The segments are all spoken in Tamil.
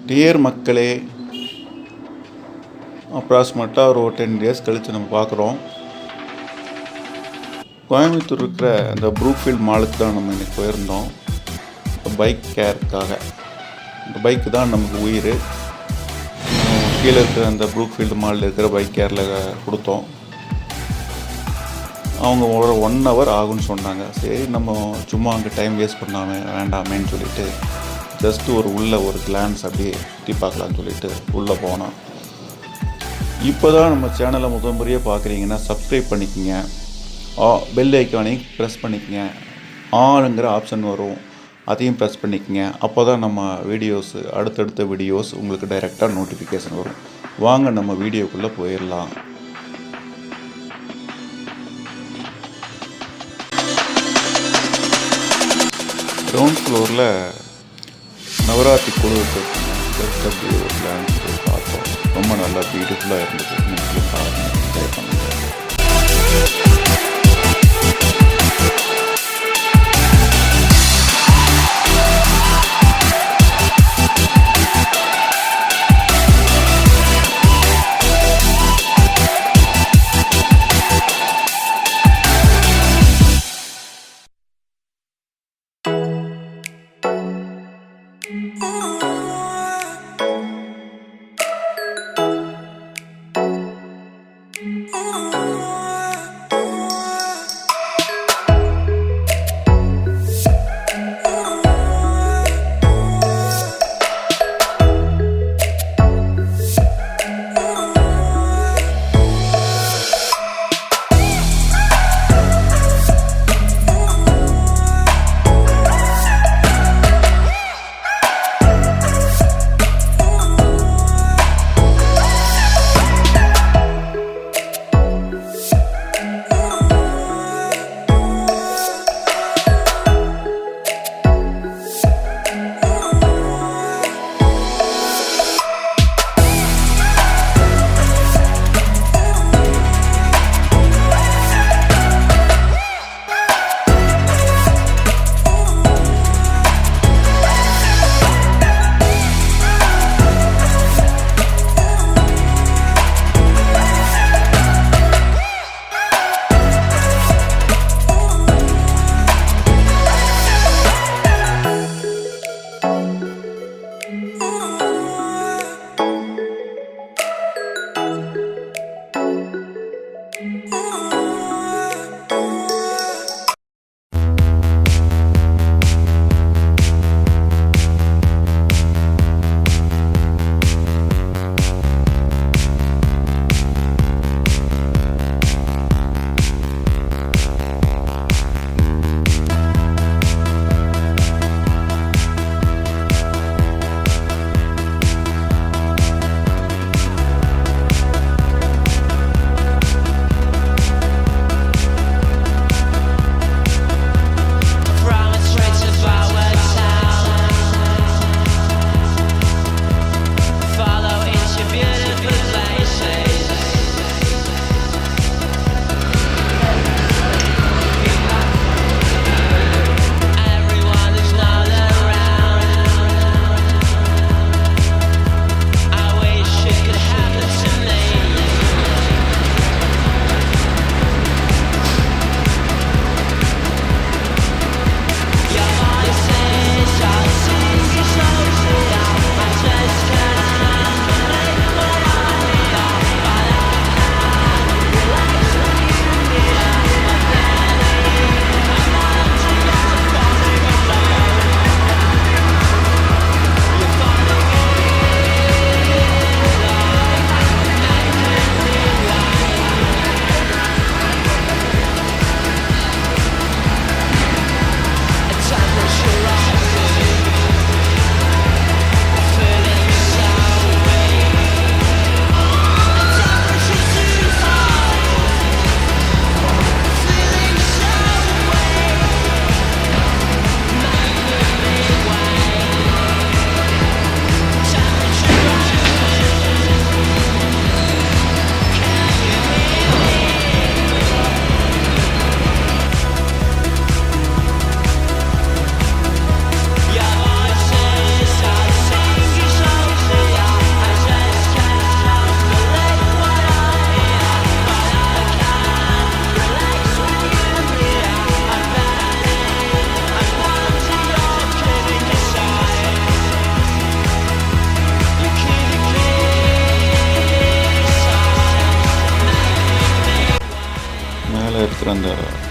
டியர் மக்களே, அப்ராக்சிமேட்டாக ஒரு 10 டேஸ் கழித்து நம்ம பார்க்குறோம். கோயம்புத்தூர் இருக்கிற அந்த ப்ரூக்ஃபீல்ட் மாலுக்கு தான் நம்ம இன்றைக்கி போயிருந்தோம். பைக் கேருக்காக. இந்த பைக்கு தான் நமக்கு உயிர். கீழே இருக்கிற அந்த ப்ரூக்ஃபீல்டு மாலில் இருக்கிற பைக் கேரில் கொடுத்தோம். அவங்க ஒரு 1 hour ஆகும்னு சொன்னாங்க. சரி, நம்ம சும்மா அங்கே டைம் வேஸ்ட் பண்ணாமல் வேண்டாமேன்னு சொல்லிவிட்டு ஜஸ்ட்டு உள்ளே ஒரு கிளான்ஸ் அப்படியே சுற்றி பார்க்கலான்னு சொல்லிட்டு உள்ளே போனோம். இப்போ தான் நம்ம சேனலை முறையாக பார்க்குறீங்கன்னா சப்ஸ்கிரைப் பண்ணிக்கோங்க. பெல் ஐக்கானையும் ப்ரெஸ் பண்ணிக்கோங்க. ஆளுங்கிற ஆப்ஷன் வரும், அதையும் ப்ரெஸ் பண்ணிக்கோங்க. அப்போ தான் நம்ம அடுத்தடுத்த வீடியோஸ் உங்களுக்கு டைரெக்டாக நோட்டிஃபிகேஷன் வரும். வாங்க நம்ம வீடியோக்குள்ளே போயிடலாம். கிரவுண்ட் ஃப்ளோரில் நவராத்திரி கொலு வச்சுருக்கோங்க. ஜஸ்ட் அப்படி ஒரு பிளான்ஸ் பார்த்தோம். ரொம்ப நல்லா பியூட்டிஃபுல்லாக இருந்தது. நீங்களும் பாருங்கள், என்ஜாய் பண்ணுங்கள்.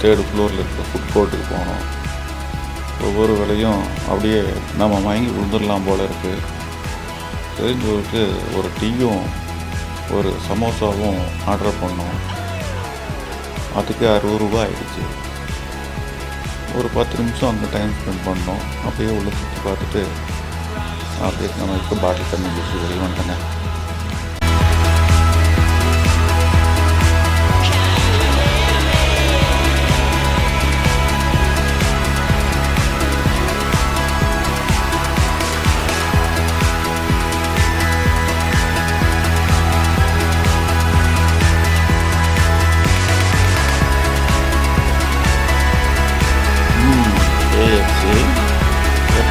3rd ஃப்ளோரில் இருக்க ஃபுட் கோர்ட்டுக்கு போனோம். ஒவ்வொரு வேலையும் அப்படியே நம்ம வாங்கி விழுந்துடலாம் போல் இருக்குது. தெரிஞ்சவருக்கு ஒரு டீயும் ஒரு சமோசாவும் ஆர்டர் பண்ணோம். அதுக்கு 60 ரூபா ஆகிடுச்சு. ஒரு 10 நிமிஷம் அங்கே டைம் ஸ்பெண்ட் பண்ணோம். அப்படியே உள்ள சுற்றி பார்த்துட்டு அப்படியே நம்ம இப்போ பாட்டில் தண்ணி குடிச்சு வெளியே வந்துட்டேங்க.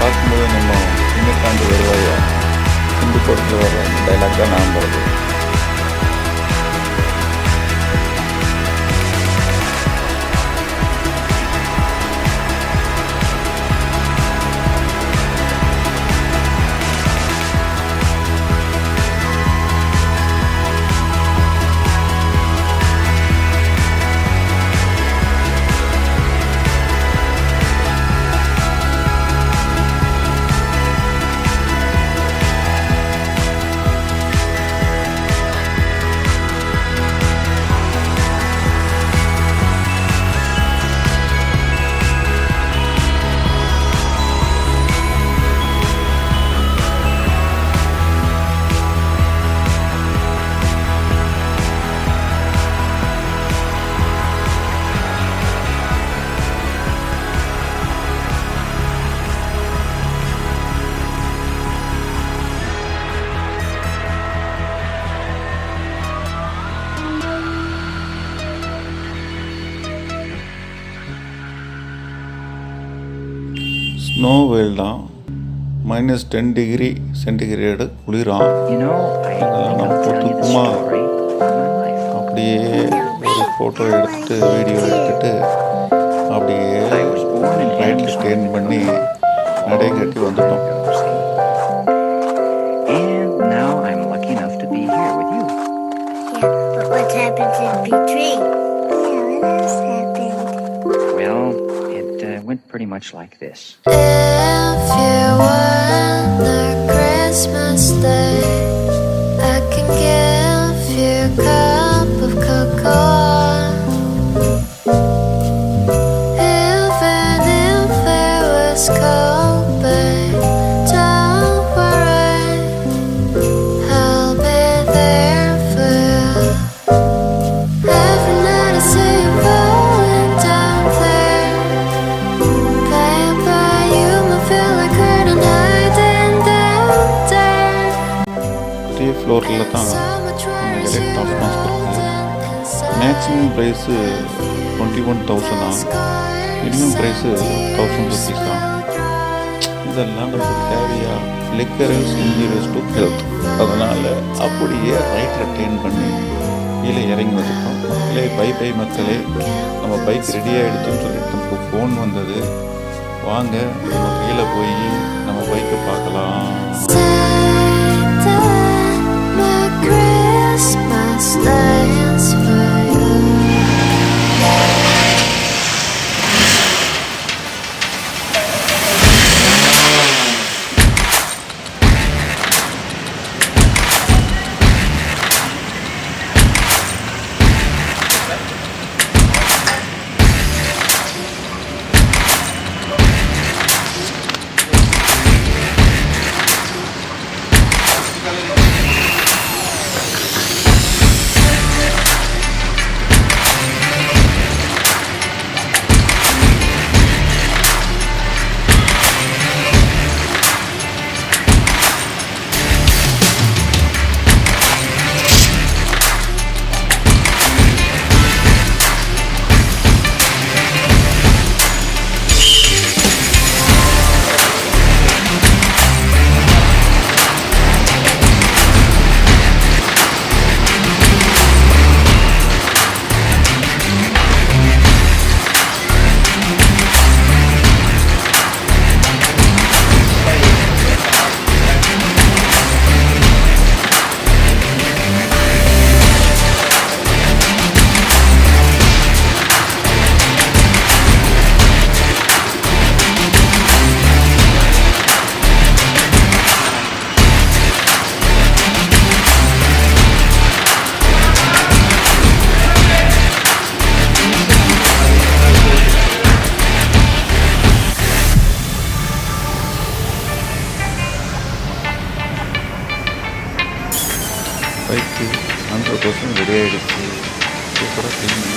பார்க்கும்போது நம்ம சின்ன தாண்டி வருவாயோ சிந்து படத்தில் வர டைலாக் தான் நான் வருது. ஸ்னோ வேல் தான். -10 டிகிரி சென்டிகிரேடு குளிராம். இதெல்லாம் நம்ம பொத்துக்குமா அப்படியே ஒரு ஃபோட்டோ எடுத்துட்டு வீடியோ எடுத்துட்டு அப்படியே ரைட்டில் ஸ்டேன் பண்ணி நடை கட்டி வந்துட்டோம். Went pretty much like this. If you want a Christmas day, I can give you a cup of cocoa. Even if it was cold, babe, don't worry, I'll be there for you. Every night I see you falling down there. அதே ஃப்ளோரில் தான் எலக்ட் ஆஃப் மாஸ்க் இருக்குது. மேக்ஸிமம் ப்ரைஸு 21,000 தான். மினிமம் ப்ரைஸு 1,000 ருபீஸ் தான். இதெல்லாம் நமக்கு தேவையா? Liquor is injurious to health. அதனால் அப்படியே ரைட்டில் டேர்ன் பண்ணி கீழே இறங்கி வந்துட்டோம். மக்களே, பை மக்களே, நம்ம பைக் ரெடி ஆகிடுச்சுன்னு சொல்லிட்டு நமக்கு ஃபோன் வந்தது. வாங்க நம்ம கீழே போய் நம்ம பைக்கை பார்க்கலாம். தோசையும் ரெடி ஆகிடுச்சு. சூப்பராக க்ளீன்